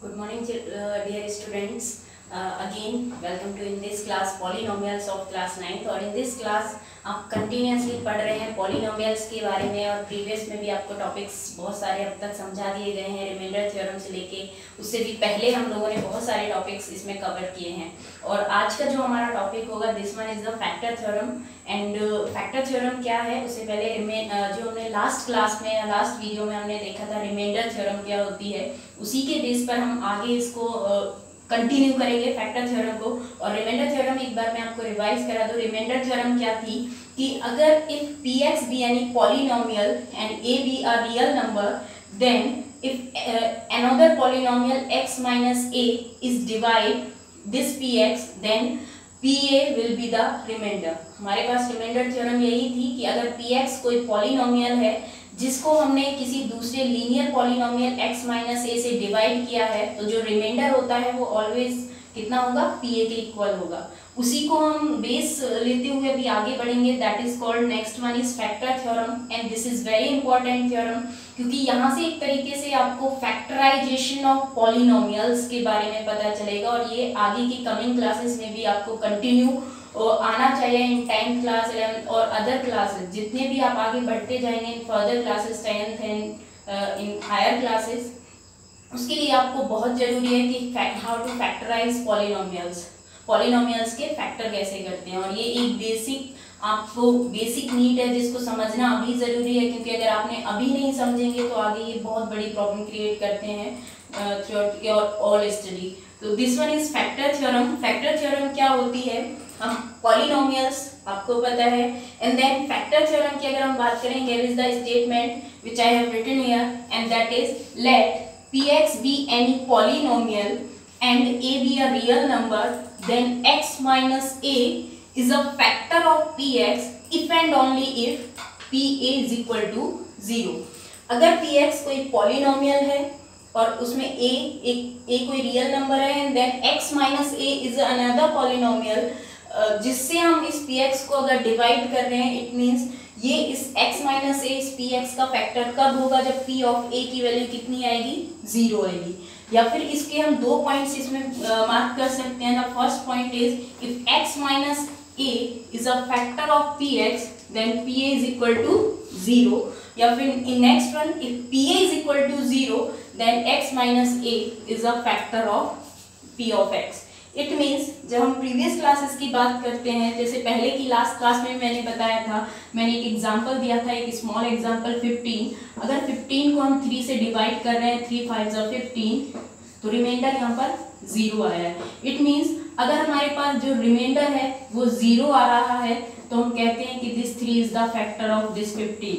Good morning, dear students. Again, welcome to in this class polynomials of class 9th. और in this class आप continuously पढ़ रहे हैं polynomials के बारे में और प्रीवियस में भी आपको टॉपिक्स बहुत सारे अब तक समझा दिए गए हैं, रिमाइंडर थ्योरम से लेके उससे भी पहले हम लोगों ने बहुत सारे टॉपिक्स इसमें कवर किए हैं। और आज का जो हमारा टॉपिक होगा this one is the factor theorem. And factor theorem क्या है उससे पहले जो हमने लास्ट क्लास में या लास्ट वीडियो में हमने देखा था रिमाइंडर थ्योरम क्या होती है, उसी के बेस पर हम आगे इसको कंटिन्यू करेंगे फैक्टर थ्योरम को। और रिमाइंडर थ्योरम एक बार मैं आपको रिवाइज करा दूं। रिमाइंडर थ्योरम क्या थी कि अगर if px be any polynomial and a be a real number, then if another polynomial x minus a is divide this px, then pa will be the remainder। हमारे पास remainder theorem यही थी कि अगर px कोई polynomial है जिसको हमने किसी दूसरे लीनियर पॉलिनोमियल x माइनस ए से डिवाइड किया है, तो जो रिमाइंडर होता है वो ऑलवेज कितना होगा, pa के इक्वल होगा। उसी को हम बेस लेते हुए अभी आगे बढ़ेंगे। That is called next one is factor theorem and this is very important theorem, क्योंकि यहाँ से एक तरीके से आपको फैक्टराइजेशन ऑफ पॉलिनोमियल्स के बारे में पता चलेगा और ये आगे की कमिंग क्लासेस में भी आपको कंटिन्यू आना चाहिए इन 10th क्लास 11th और अदर क्लासेस जितने भी आप आगे बढ़ते जाएंगे in further classes 10th and in higher classes. उसके लिए आपको बहुत जरूरी है कि हाउ टू फैक्टराइज पॉलिनोमियल्स के फैक्टर कैसे करते हैं। और ये एक बेसिक आपको बेसिक नीड है जिसको समझना अभी ज़रूरी है, क्योंकि अगर आपने अभी नहीं समझेंगे तो आगे ये बहुत बड़ी प्रॉब्लम क्रिएट करते हैं थ्रू योर ऑल स्टडी। तो this one is factor theorem. Factor theorem क्या होती है, हम पॉलिनोमियल्स आपको पता है। एंड देन फैक्टर थ्योरम की अगर हम बात करें, here is the statement which I have written here and that is let px be any polynomial and a be a real number, then x minus a is a factor of px if and only if pa is equal to 0। अगर px कोई polynomial है और उसमें a कोई real number है and then x minus a is another polynomial, जिससे हम इस px को अगर डिवाइड कर रहे हैं, इट मीन्स ये इस x माइनस a इस px का फैक्टर कब होगा, जब p ऑफ a की वैल्यू कितनी आएगी, 0 आएगी। या फिर इसके हम दो पॉइंट्स इसमें मार्क कर सकते हैं। The first point is if x minus a is a factor of px then pa is equal to 0। या फिर in next one if pa is equal to 0 then x minus a is a factor of p of x। It means जब हम previous classes की बात करते हैं, जैसे पहले की लास्ट क्लास में मैंने बताया था, मैंने एक एग्जांपल दिया था, एक स्मॉल एग्जांपल 15। अगर 15 को हम 3 से डिवाइड कर रहे हैं, 3 5 15, तो रिमाइंडर यहाँ पर 0 आया है। इट मीन्स अगर हमारे पास जो रिमाइंडर है वो 0 आ रहा है तो हम कहते हैं कि this 3 is the factor of this 15।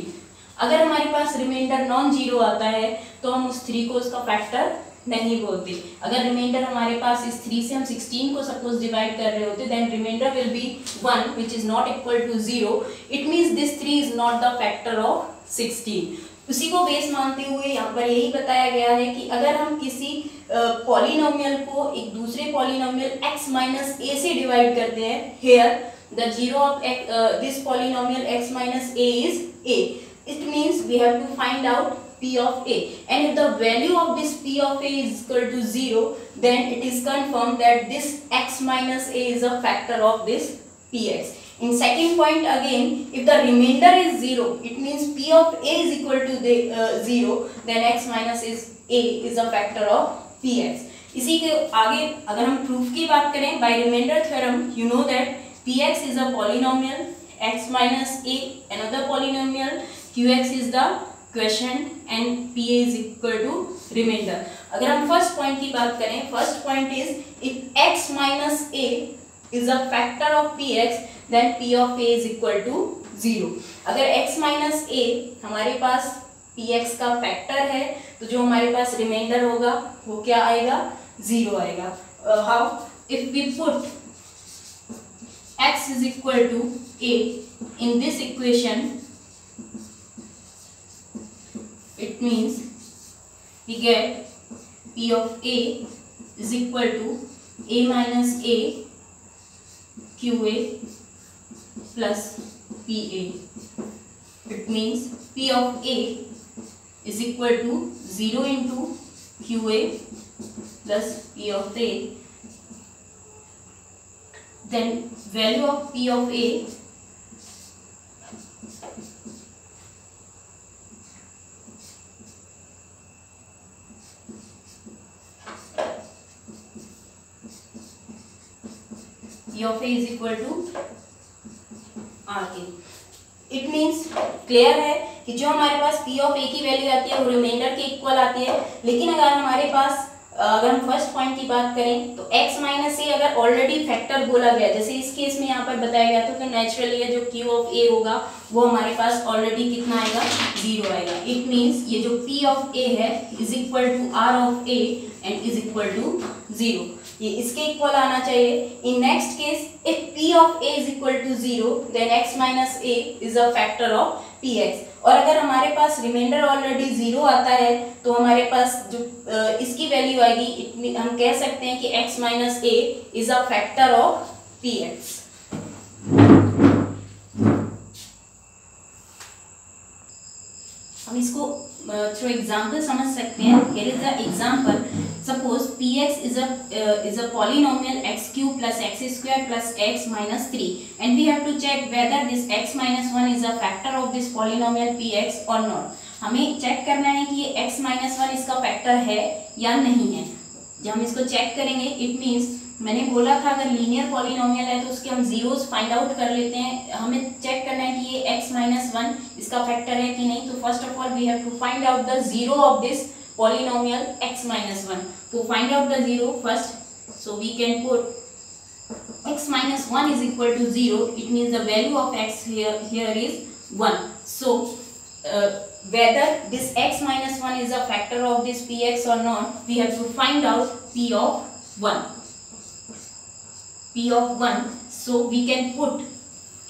अगर हमारे पास रिमाइंडर नॉन 0 आता है तो हम उस 3 को उसका फैक्टर नहीं बोलते। अगर रिमाइंडर हमारे पास इस 3 से हम 16 को सपोज डिवाइड कर रहे होते, then reminder will be 1 which is not equal to 0। It means this 3 is not the factor of 16। उसी को बेस मानते हुए यहाँ पर यही बताया गया है कि अगर हम किसी पॉलिनोमियल को एक दूसरे पॉलिनोमियल x माइनस a से डिवाइड करते हैं, here the zero of this polynomial x minus a is a, it means we have to find out p of a, and if the value of this p of a is equal to 0, then it is confirmed that this x minus a is a factor of this px. In second point again, if the remainder is 0, it means p of a is equal to 0, then x minus a is a factor of px. इसी के आगे अगर हम proof की बात करें, by remainder theorem you know that px is a polynomial, x minus a another polynomial, qx is the question and pa is equal to reminder. अगर हम फर्स्ट पॉइंट की बात करें, first point is if x minus a is a factor of px then p of a is equal to 0। अगर x minus a हमारे पास px का factor है तो जो हमारे पास रिमाइंडर होगा वो क्या आएगा, 0 आएगा। How, if we put x is equal to a in this equation, it means we get p of a is equal to a minus a qa plus pa। It means p of a is equal to 0 into qa plus P of A, then value of P of A P of A is equal to RK. It means clear है कि जो हमारे पास P of A की value आती है वो reminder के equal आती है, लेकिन अगर हमारे पास अगर हम फर्स्ट पॉइंट की बात करें तो x माइनस ए अगर ऑलरेडी फैक्टर बोला गया, जैसे इस केस में यहाँ पर बताया गया था, तो नेचुरली ये जो Q ऑफ A होगा वो हमारे पास ऑलरेडी कितना आएगा, 0 आएगा. इट मीन्स ये जो P ऑफ A है is equal to R of A and is equal to 0. ये इसके इक्वल आना चाहिए. In next case if P of A is equal to 0 then x minus A is a factor of Px. और अगर हमारे पास reminder already 0 आता है तो हमारे पास जो इसकी वैल्यू आएगी, हम कह सकते हैं कि x minus A is a factor of Px. हम इसको थ्रू एग्जाम्पल समझ सकते हैं. Here is the example. Suppose Px is a polynomial x cube plus x square plus x minus 3 and we have to check whether this x minus 1 is a factor of this polynomial Px or not. हमें check करना है कि ये x minus 1 इसका factor है या नहीं है. जब हम इसको चेक करेंगे इट मीन्स मैंने बोला था अगर लीनियर पॉलिनोमियल है तो उसके हम जीरोस फाइंड आउट कर लेते हैं. हमें चेक करना है कि ये x माइनस 1 इसका फैक्टर है कि नहीं. तो first of all we have to find out the zero of this polynomial x minus 1. To find out the zero first, so we can put x minus 1 is equal to 0. It means the value of x here is 1. So whether this x minus 1 is a factor of this Px or not, we have to find out P of 1. P of 1. So we can put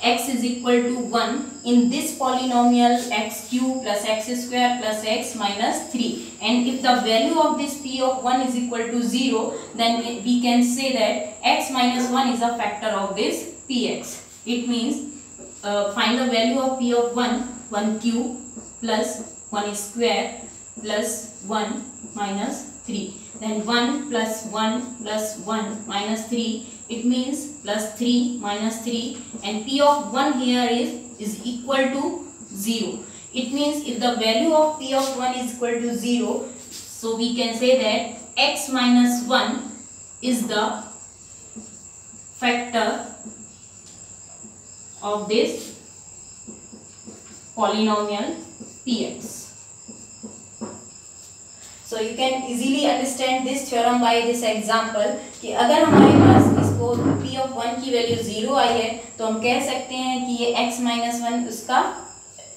x is equal to 1 in this polynomial x cube plus x square plus x minus 3, and if the value of this P of 1 is equal to 0 then we can say that x minus 1 is a factor of this Px. It means find the value of P of 1 cube plus 1 square plus 1 minus 3, then 1 plus 1 plus 1 minus 3. It means plus 3 minus 3, and P of 1 here is equal to 0. It means if the value of P of 1 is equal to 0, so we can say that x minus 1 is the factor of this polynomial Px. So you can easily understand this theorem by this example कि अगर हमारे पास इसको P of 1 की value 0 आई है तो हम कह सकते हैं कि ये x minus 1 उसका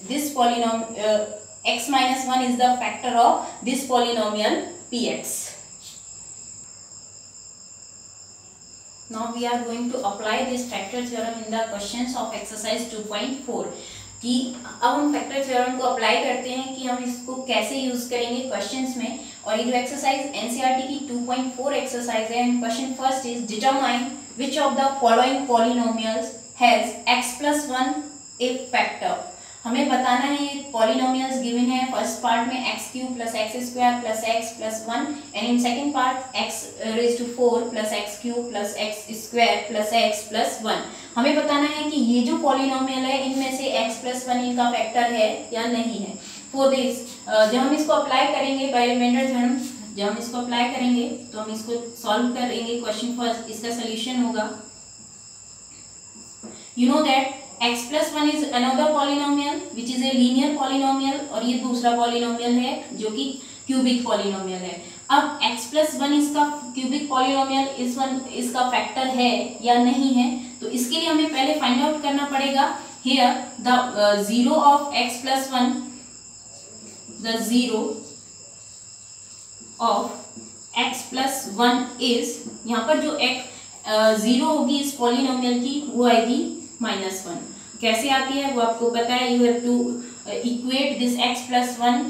this polynomial x minus 1 is the factor of this polynomial Px. Now we are going to apply this factor theorem in the questions of exercise 2.4. कि अब हम फैक्टर थ्योरम को अप्लाई करते हैं कि हम इसको कैसे यूज करेंगे क्वेश्चंस में. और ये जो एक्सरसाइज एनसीईआरटी की 2.4 एक्सरसाइज है, and question first is determine which of the following polynomials has x plus 1 a factor. हमें बताना है ये पॉलिनोमियल्स गिवन है. फर्स्ट पार्ट में x cube plus x square plus x plus 1, and in second part x raise to 4 plus x cube plus x square plus x plus 1. हमें बताना है कि ये जो पॉलिनोमियल है इनमें से x प्लस 1 इनका फैक्टर है या नहीं है. फॉर दिस जब हम इसको अप्लाई करेंगे बाय रिमाइंडर थ्योरम, जब हम इसको अप्लाई करेंगे तो हम इसको सॉल्व करेंगे. क्वेश्चन फर्स्ट इसका सोल्यूशन होगा. You know that x plus 1 is another polynomial which is a linear polynomial, और ये दूसरा polynomial है जो कि cubic polynomial है. अब x plus 1 इसका cubic polynomial इसका फैक्टर है या नहीं है, तो इसके लिए हमें पहले फाइंड आउट करना पड़ेगा. here the zero of x plus 1, the zero of x plus 1 is, यहाँ पर जो x जीरो होगी इस पॉलिनोमियल की वो आएगी -1. कैसे आती है वो आपको पता है. You have to equate this x plus 1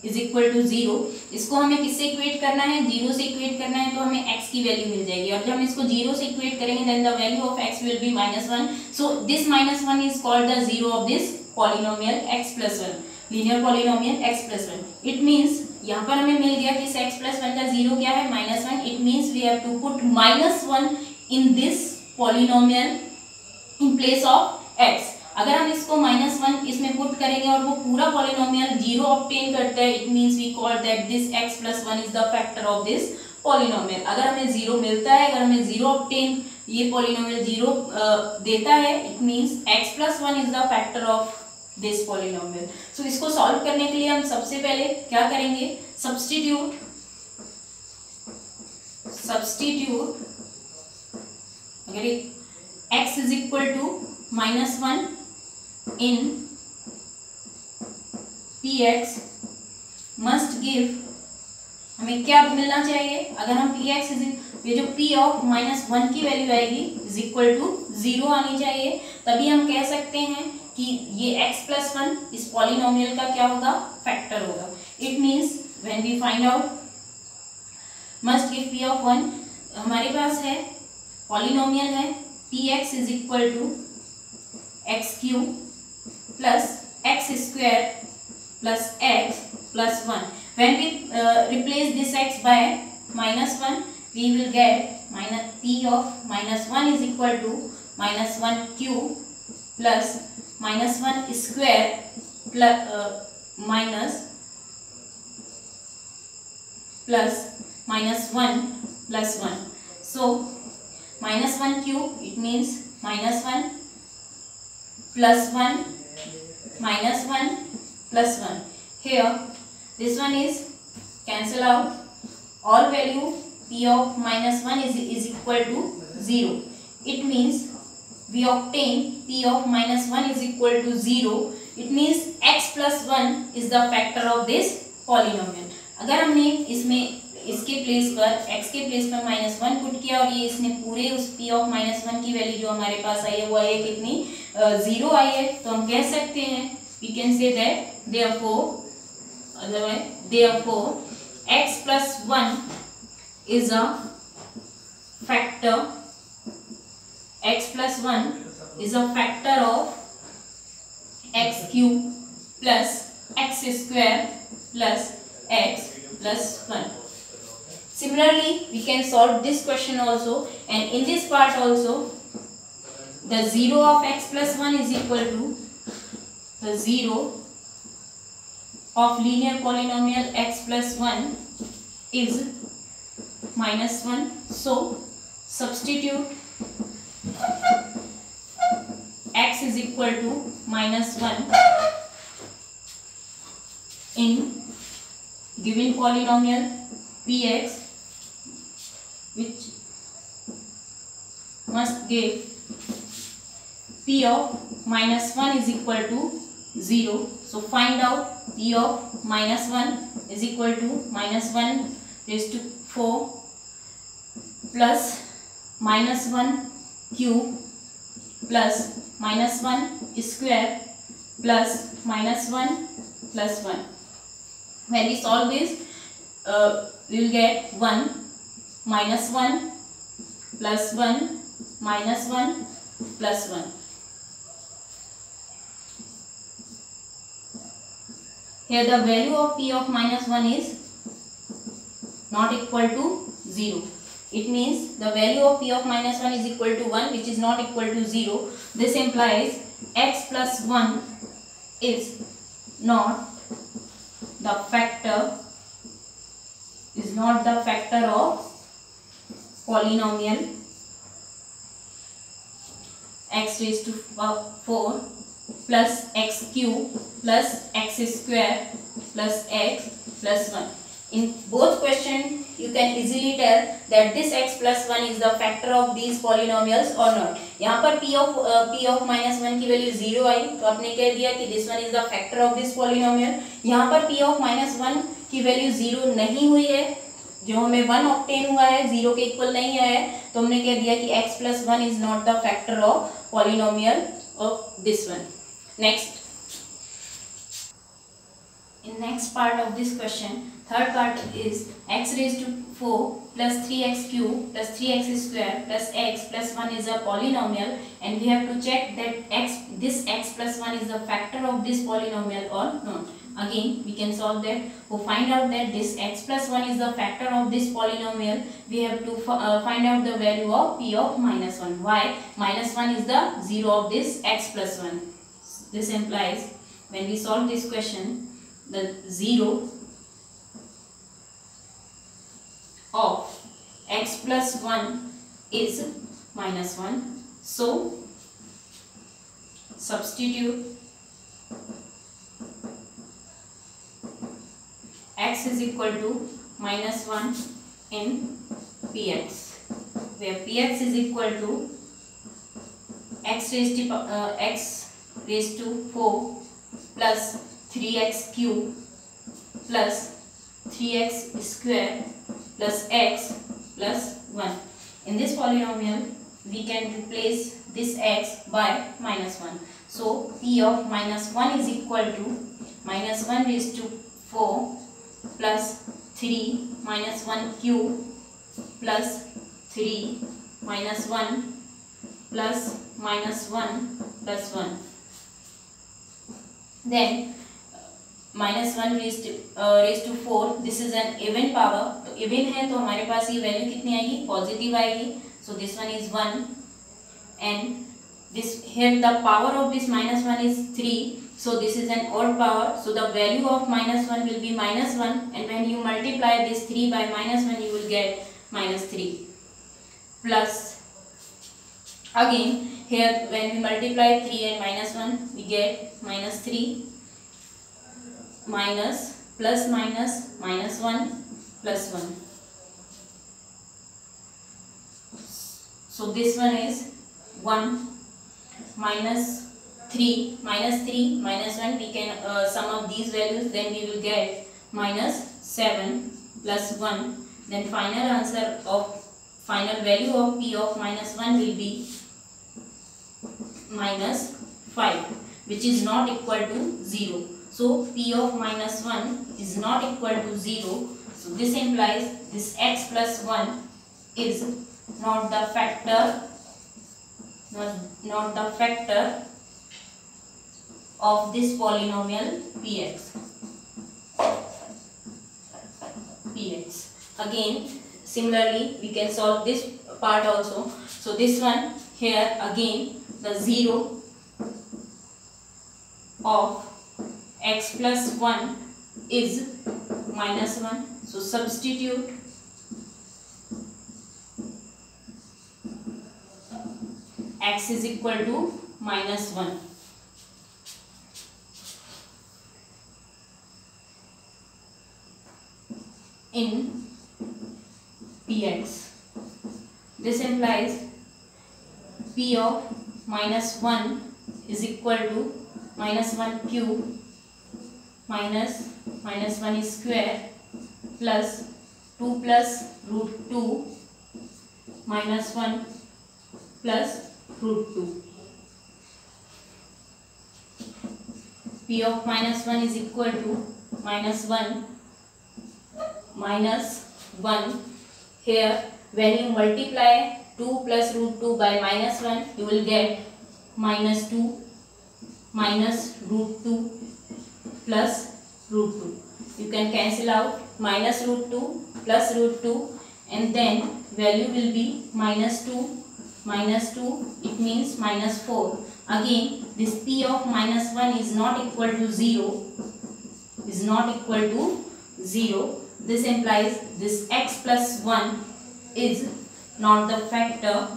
is equal to 0. इसको हमें किससे इक्वेट करना है, 0 से इक्वेट करना है, तो हमें x की वैल्यू मिल जाएगी. और जब हम इसको 0 से इक्वेट करेंगे then the value of x will be -1. So this -1 is called the zero of this polynomial x plus 1. Linear polynomial x plus one. It means यहाँ पर हमें मिल गया कि इस x प्लस वन का जीरो क्या है, -1। It means we have to put -1 in this polynomial in place of x। अगर हम इसको -1 इसमें पुट करेंगे और वो पूरा पॉलिनोमियल जीरो ऑब्टेन करता है, it means we call that this x plus one is the factor of this polynomial. अगर हमें जीरो मिलता है, अगर हमें जीरो ऑब्टेन ये पॉलिनोमियल जीरो देता है, it means x plus one is the factor of this polynomial. So इसको सॉल्व करने के लिए हम सबसे पहले क्या करेंगे, सब्स्टिट्यूट अगर x is equal to -1 in px must give, हमें क्या मिलना चाहिए, अगर हम px ये जो p ऑफ -1 की वैल्यू आएगी इज इक्वल टू 0 आनी चाहिए, तभी हम कह सकते हैं कि ये x प्लस वन इस पॉलिनोमियल का क्या होगा, फैक्टर होगा। It means when we find out must give p of 1, हमारे पास है पॉलिनोमियल है px is equal to x cube plus x square plus x plus 1। When we replace this x by -1, we will get p of -1 is equal to -1 cube plus -1 square plus minus plus -1 plus 1. So -1 cube, it means -1 plus 1 -1 plus 1. Here this one is cancel out, all value p of -1 is equal to 0. It means we obtain p of -1 is equal to 0. It means x plus 1 is the factor of this polynomial. अगर हमने इसमें इसके place पर x के place पर -1 put किया और ये इसने पूरे उस p of -1 की वैल्यू जो हमारे पास आई है वो आई है कितनी, 0 आई है, तो हम कह सकते हैं we can say that therefore x plus 1 is a factor, x plus 1 is a factor of x cube plus x square plus x plus 1. Similarly we can solve this question also, and in this part also the 0 of x plus 1 is equal to the 0 of linear polynomial x plus 1 is -1. So substitute x is equal to -1 in given polynomial px, which must give p of -1 is equal to 0. So find out p of -1 is equal to -1 raised to 4 plus -1 cube plus -1 square plus -1 plus 1. When we solve this, we will get 1 -1 plus 1 -1 plus 1. Here the value of p of -1 is not equal to 0. It means the value of p of -1 is equal to 1, which is not equal to 0. This implies x plus 1 is not the factor of polynomial x raised to 4 plus x cube plus x square plus x plus 1. In both question you can easily tell that this x plus 1 is the factor of these polynomials or not. यहाँ पर p of -1 की value 0 आई, तो आपने कह दिया कि this one is the factor of this polynomial. यहाँ पर p of -1 की वैल्यू 0 नहीं हुई है, जो हमें 1 ऑब्टेन हुआ है, 0 के इक्वल नहीं आया है, तो हमने कह दिया कि x plus 1 is not the factor of polynomial of this one. Next, in next part of this question, third part is x raised to 4 plus 3x cube plus 3x square plus x plus 1 is a polynomial, and we have to check that this x plus 1 is the factor of this polynomial or not. Again we can solve that. To find out that this x plus 1 is the factor of this polynomial, we have to find out the value of p of minus 1. Why? Minus 1 is the 0 of this x plus 1. This implies when we solve this question, the 0 of x plus 1 is minus 1. So substitute x is equal to minus 1 in px, where px is equal to x raised to 4 plus 3x cube plus 3x square plus x plus 1. In this polynomial we can replace this x by minus 1. So p of minus 1 is equal to minus 1 raised to 4 plus 3 minus 1 cube plus 3 minus 1 plus minus 1 plus 1. Then minus 1 raised to 4, this is an even power. तो even है तो हमारे पास ये value कितनी आएगी? Positive आएगी. So this one is 1, and this here the power of this minus 1 is 3. So this is an odd power. So the value of minus 1 will be minus 1, and when you multiply this 3 by minus 1, you will get minus 3. Plus again here when we multiply 3 and minus 1, we get minus 3 minus plus minus minus 1 plus 1. So this one is 1 minus 3 minus 1. We can sum up these values, then we will get minus 7 plus 1. Then final value of p of minus 1 will be minus 5, which is not equal to 0. So p of minus 1 is not equal to 0. So this implies this x plus 1 is not the factor of this polynomial px. Again similarly we can solve this part also. So this one here again the 0 of x plus 1 is minus 1. So substitute x is equal to minus 1. in px. This implies p of minus 1 is equal to minus 1 cube minus 1 square plus 2 plus root 2 minus 1 plus root 2. P of minus 1 is equal to minus 1 minus 1. Here when you multiply 2 plus root 2 by minus 1, you will get minus 2 minus root 2 plus root 2. You can cancel out minus root 2 plus root 2, and then value will be minus 2 minus 2, it means minus 4. Again this p of minus 1 is not equal to 0, This implies this x plus 1 is not the factor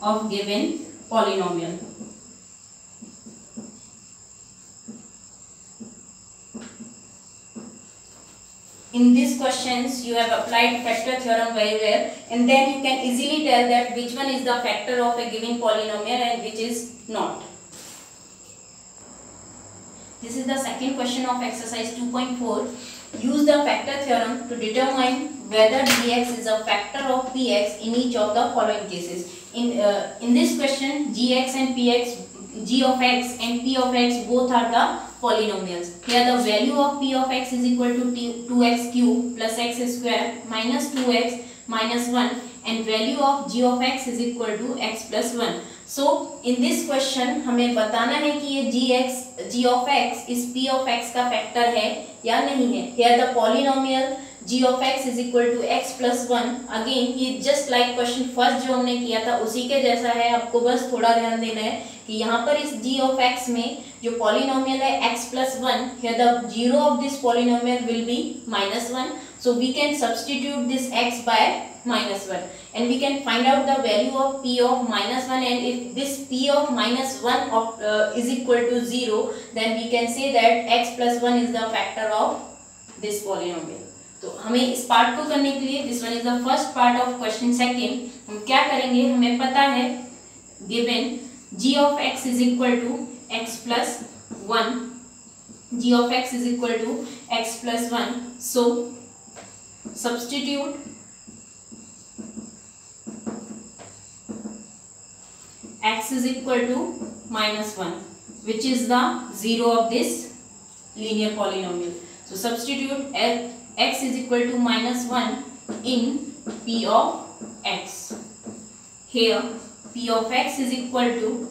of given polynomial. In these questions you have applied factor theorem very well, and then you can easily tell that which one is the factor of a given polynomial and which is not. This is the second question of exercise 2.4. Use the factor theorem to determine whether dx is a factor of px in each of the following cases. In this question, gx and px g of x and p of x both are the polynomials. Here the value of p of x is equal to 2x cube plus x square minus 2x minus 1 and value of g of x is equal to x plus 1. So in this question हमें बताना है कि ये g of x इस p of x का factor है या नहीं है. Here the polynomial g of x is equal to x plus 1. Again ये just like question फर्स्ट जो हमने किया था उसी के जैसा है. आपको बस थोड़ा ध्यान देना है कि यहाँ पर इस g of x में जो polynomial है x plus 1, here the zero of this polynomial will be minus 1. So we can substitute this x by minus 1 and we can find out the value of p of minus 1, and if this p of minus 1 of, is equal to 0, then we can say that x plus 1 is the factor of this polynomial. तो हमें इस part को करने के लिए this one is the first part of question second. हम क्या करेंगे, हमें पता है given g of x is equal to x plus 1, g of x is equal to x plus 1. So substitute x is equal to minus 1, which is the zero of this linear polynomial. So substitute x is equal to minus 1 in p of x. Here p of x is equal to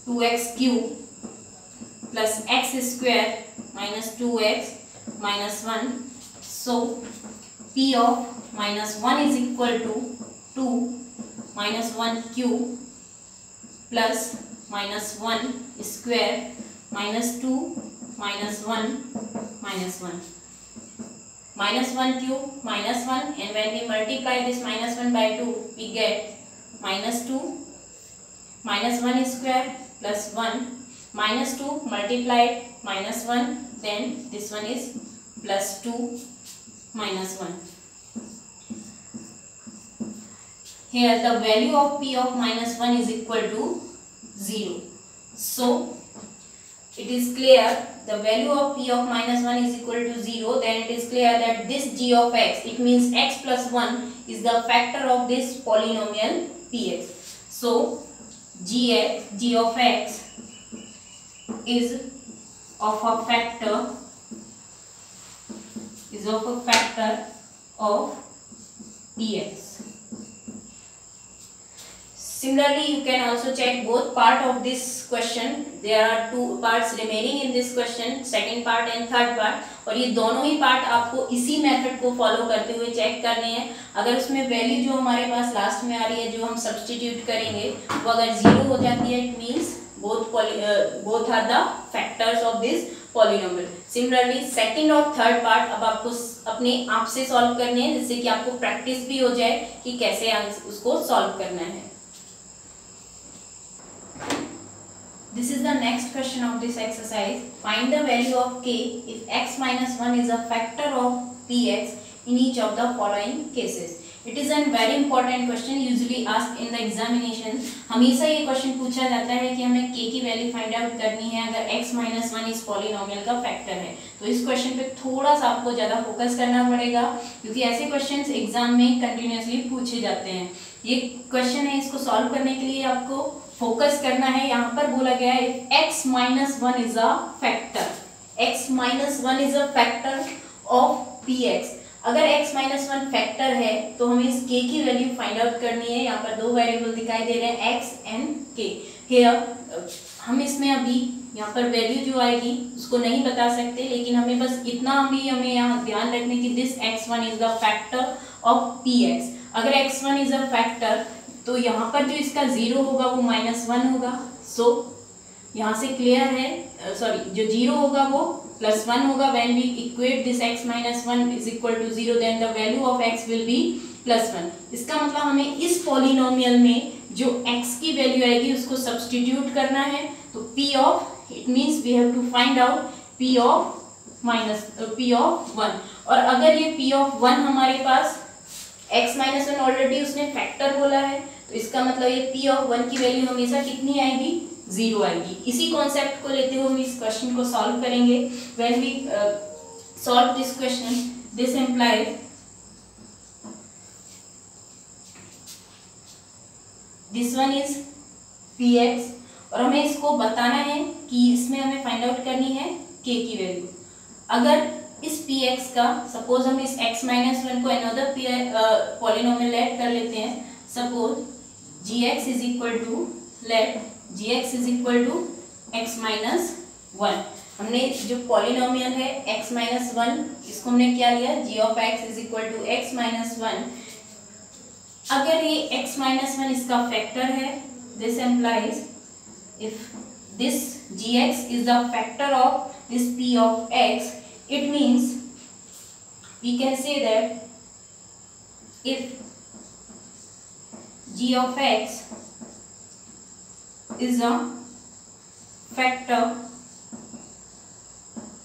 2x cube plus x square minus 2x minus 1. So p of minus 1 is equal to 2 minus 1 cube plus minus 1 square minus 2 minus 1 minus 1. Minus 1 cube minus 1, and when we multiply this minus 1 by 2 we get minus 2 minus 1 square plus 1 minus 2 multiplied minus 1, then this one is plus 2 minus 1. Here the value of p of minus 1 is equal to 0. So it is clear the value of p of minus 1 is equal to 0, then it is clear that this g of x, it means x plus 1, is the factor of this polynomial px. So g of x is of a factor of px. Similarly, you can also check both part of this question. There are two parts remaining in this question, second part and third part. और ये दोनों ही part आपको इसी method को follow करते हुए check करने हैं. अगर उसमें वैल्यू जो हमारे पास लास्ट में आ रही है, जो हम सब्सटीट्यूट करेंगे, वो अगर 0 हो जाती है, it means both are the factors of this polynomial. Similarly, second और third part अब आपको अपने आप से सॉल्व करने हैं, जिससे कि आपको प्रैक्टिस भी हो जाए कि कैसे उसको सॉल्व करना है. This is the next question of this exercise. Find the value of k if x minus 1 is a factor of px in each of the following cases. It is a very important question usually asked in the examination. हमेशा ये question पूछा जाता है कि हमें k की value find out करनी है अगर x minus 1 इस पॉलिनोमियल का फैक्टर है. तो इस क्वेश्चन पे थोड़ा सा आपको ज़्यादा फोकस करना पड़ेगा, क्योंकि ऐसे क्वेश्चंस एग्जाम में कंटिन्यूसली पूछे जाते हैं. ये क्वेश्चन है, इसको सॉल्व करने के लिए आपको फोकस करना है. यहाँ पर बोला गया है x minus 1 is a factor. x minus 1 is a factor of px. अगर x minus 1 फैक्टर है तो हमें इस k की वैल्यू फाइंड आउट करनी है. यहाँ पर दो वेरिएबल दिखाई दे रहे हैं x and k. Here हम इसमें अभी यहाँ पर वैल्यू जो आएगी उसको नहीं बता सकते, लेकिन हमें बस इतना भी हमें यहाँ ध्यान रखने की this x1 is the factor of px. अगर x1 इज अ फैक्टर तो यहाँ पर जो इसका 0 होगा वो -1 होगा. सो यहाँ से क्लियर है, सॉरी जो 0 होगा वो +1 होगा. When we equate this x minus 1 is equal to 0, then the value of x will be +1. इसका मतलब हमें इस पॉलिनोमियल में जो x की वैल्यू आएगी उसको सब्सटीट्यूट करना है. तो p of, it means we have to find out p of 1. और अगर ये p ऑफ 1 हमारे पास x minus 1 ऑलरेडी उसने फैक्टर बोला है, तो इसका मतलब ये p ऑफ 1 की वैल्यू हमेशा कितनी आएगी, 0 आएगी. इसी कॉन्सेप्ट को लेते हुए हम इस क्वेश्चन को सॉल्व करेंगे. When we solve this question, this implies this one is px और हमें इसको बताना है कि इसमें हमें फाइंड आउट करनी है k की वैल्यू। अगर इस px का सपोज हम इस x माइनस वन को अनदर पॉलिनोमियल ऐड कर लेते हैं, suppose gx is equal to let gx is equal to x minus one. हमने जो पॉलिनोमियल है x माइनस वन, इसको हमने क्या लिया, g of x is equal to x minus one. अगर ये x माइनस वन इसका फैक्टर है, this implies if this gx is the factor of this p of x, it means we can say that if g of x is a factor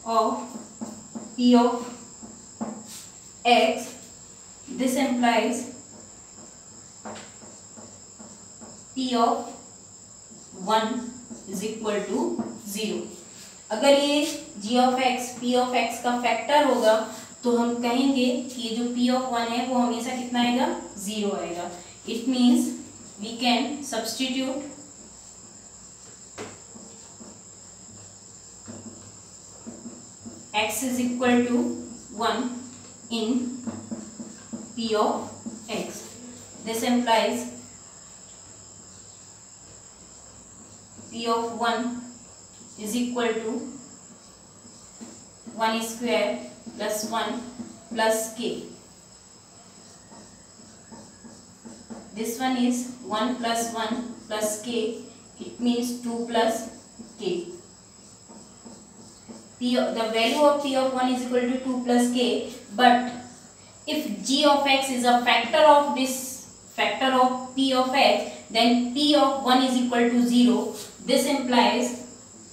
of p of x, this implies p of 1 is equal to 0। अगर ये g of x p of x का factor होगा तो हम कहेंगे कि ये जो p of 1 है वो हमेशा कितना आएगा, 0 आएगा। It means we can substitute x is equal to 1 in p of x. This implies p of 1 is equal to 1 square plus 1 plus k. This one is 1 plus 1 plus k, it means 2 plus k. The value of p of 1 is equal to 2 plus k, but if g of x is a factor of this factor of p of x, then p of 1 is equal to 0. This implies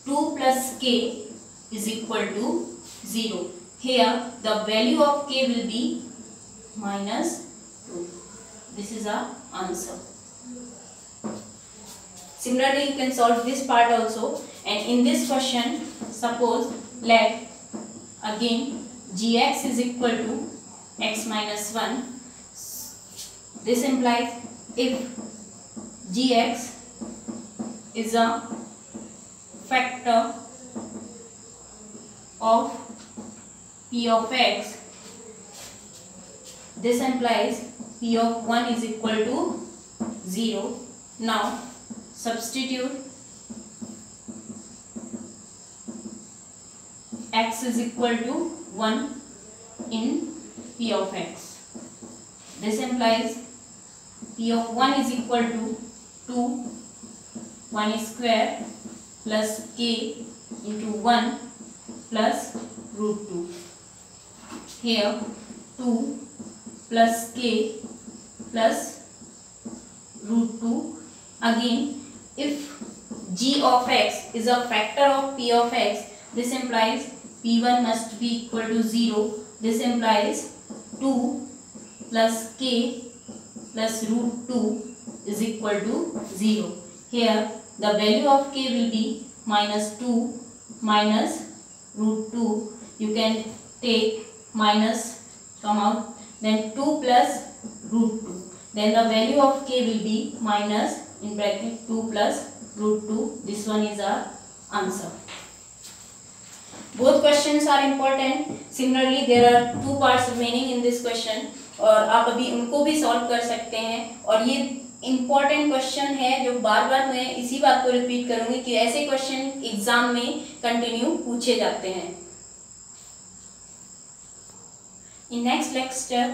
2 plus k is equal to 0. Here the value of k will be minus 2. This is our answer. Similarly, you can solve this part also, and in this question, suppose let again gx is equal to x minus 1. This implies if gx is a factor of p of x, this implies p of 1 is equal to 0. Now substitute x is equal to 1 in p of x. This implies p of 1 is equal to 2 1 square plus k into 1 plus root 2. Here 2 plus k plus root 2. Again, if g of x is a factor of p of x, this implies p1 must be equal to 0. This implies 2 plus k plus root 2 is equal to 0. Here the value of k will be minus 2 minus root 2. You can take minus come out, then 2 plus root 2. Then the value of k will be minus in bracket 2 plus root 2. This one is our answer. Both questions are important. Similarly, there are two parts remaining in this question, और आप अभी उनको भी solve कर सकते हैं। और ये इम्पॉर्टेंट क्वेश्चन है जो बार बार मैं इसी बात को रिपीट करूंगी कि ऐसे क्वेश्चन एग्जाम में कंटिन्यू पूछे जाते हैं। In next lecture,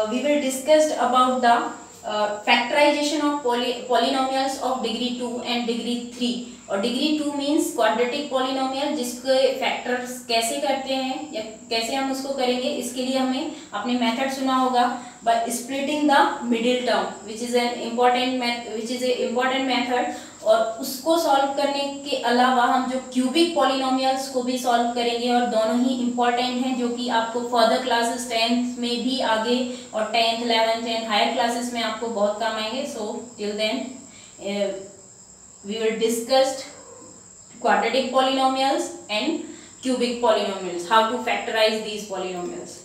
we will discuss about the factorization of polynomials of degree 2 and degree 3. और डिग्री 2 मीन्स क्वाड्रेटिक पॉलिनोमियल, जिसके फैक्टर्स कैसे करते हैं या कैसे हम उसको करेंगे, इसके लिए हमें अपने मेथड सुना होगा by splitting the middle term which is a important method. और उसको सॉल्व करने के अलावा हम जो क्यूबिक पॉलिनोमियल्स को भी सॉल्व करेंगे, और दोनों ही इम्पॉर्टेंट हैं जो कि आपको फर्दर क्लासेस 10th में भी आगे और 10th 11th and higher classes में आपको बहुत काम आएंगे। So till then we will discuss quadratic polynomials and cubic polynomials, how to factorize these polynomials.